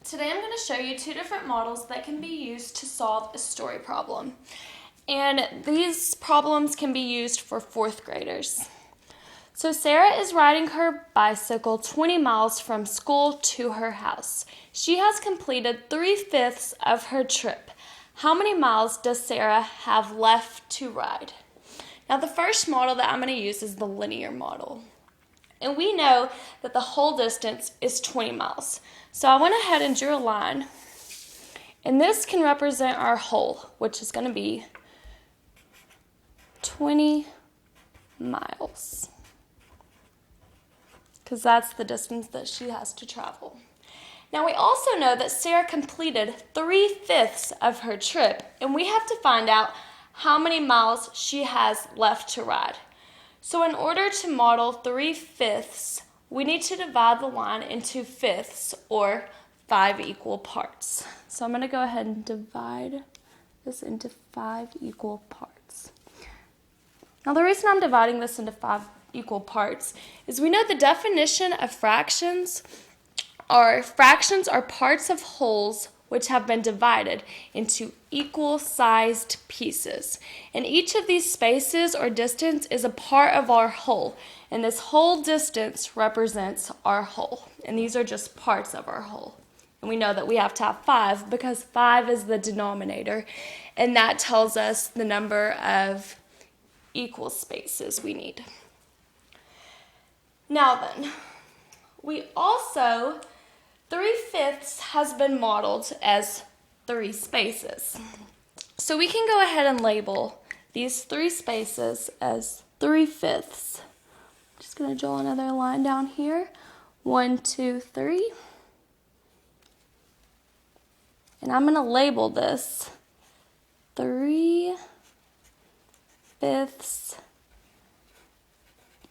Today I'm going to show you two different models that can be used to solve a story problem. And these problems can be used for fourth graders. So Sarah is riding her bicycle 20 miles from school to her house. She has completed 3/5 of her trip. How many miles does Sarah have left to ride? Now the first model that I'm going to use is the linear model. And we know that the whole distance is 20 miles. So I went ahead and drew a line. And this can represent our whole, which is going to be 20 miles. Because that's the distance that she has to travel. Now we also know that Sarah completed 3/5 of her trip. And we have to find out how many miles she has left to ride. So in order to model 3/5, we need to divide the line into fifths, or 5 equal parts. So I'm going to go ahead and divide this into 5 equal parts. Now the reason I'm dividing this into 5 equal parts is we know the definition of fractions are parts of wholes which have been divided into equal-sized pieces. And each of these spaces or distance is a part of our whole. And this whole distance represents our whole. And these are just parts of our whole. And we know that we have to have 5 because 5 is the denominator. And that tells us the number of equal spaces we need. Now then, we also 3/5 has been modeled as 3 spaces. So we can go ahead and label these 3 spaces as 3/5. Just going to draw another line down here. 1, 2, 3. And I'm going to label this 3/5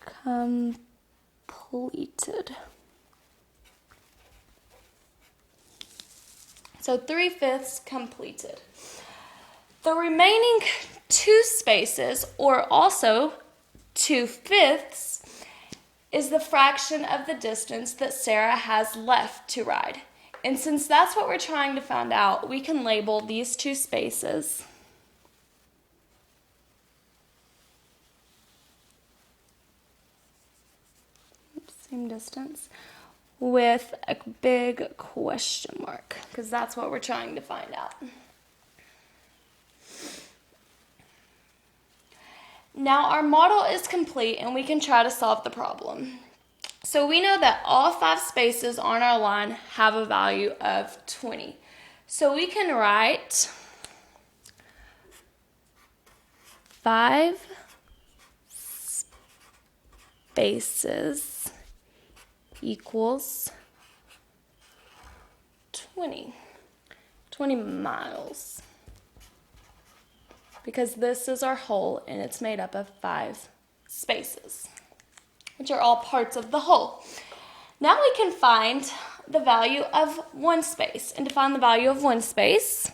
completed. So 3/5 completed. The remaining 2 spaces, or also 2/5, is the fraction of the distance that Sarah has left to ride. And since that's what we're trying to find out, we can label these 2 spaces same distance with a big question mark, because that's what we're trying to find out. Now our model is complete and we can try to solve the problem. So we know that all 5 spaces on our line have a value of 20. So we can write 5 spaces equals 20 miles, because this is our whole and it's made up of 5 spaces, which are all parts of the whole. Now we can find the value of 1 space. And to find the value of 1 space,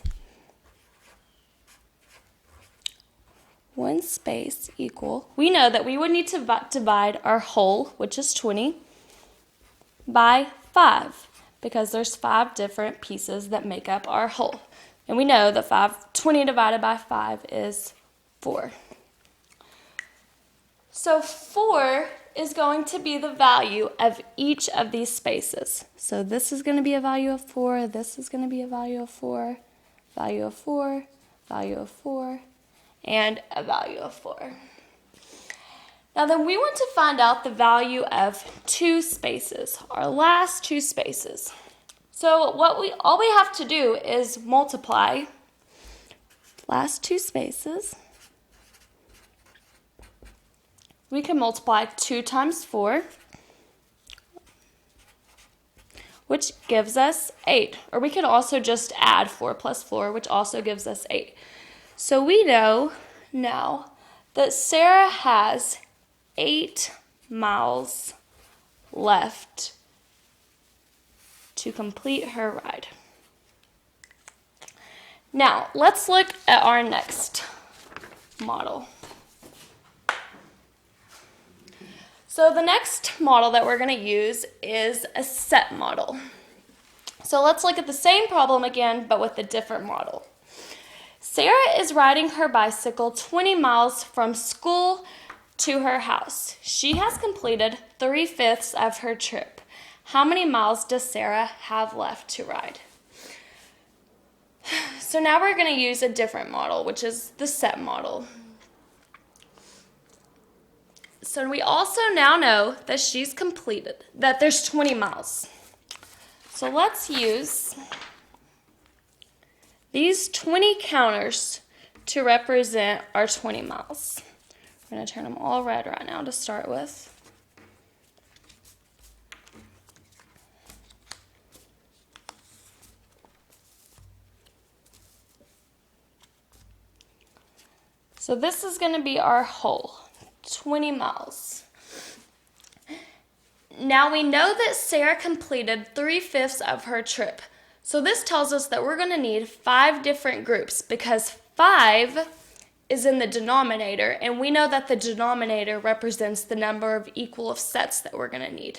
1 space equal, we know that we would need to divide our whole, which is 20, by 5, because there's 5 different pieces that make up our whole. And we know that 20 divided by 5 is 4. So 4 is going to be the value of each of these spaces. So this is going to be a value of 4, this is going to be a value of 4, value of 4, value of 4, and a value of 4. Now then we want to find out the value of 2 spaces, our last 2 spaces. So all we have to do is multiply last 2 spaces. We can multiply 2 times 4, which gives us 8. Or we can also just add 4 plus 4, which also gives us 8. So we know now that Sarah has 8 miles left to complete her ride. Now, let's look at our next model. So the next model that we're going to use is a set model. So let's look at the same problem again, but with a different model. Sarah is riding her bicycle 20 miles from school to her house. She has completed 3/5 of her trip. How many miles does Sarah have left to ride? So now we're going to use a different model, which is the set model. So we also now know that that there's 20 miles. So let's use these 20 counters to represent our 20 miles. I'm going to turn them all red right now to start with. So this is going to be our whole 20 miles. Now we know that Sarah completed 3/5 of her trip. So this tells us that we're going to need 5 different groups because 5 is in the denominator, and we know that the denominator represents the number of equal sets that we're going to need.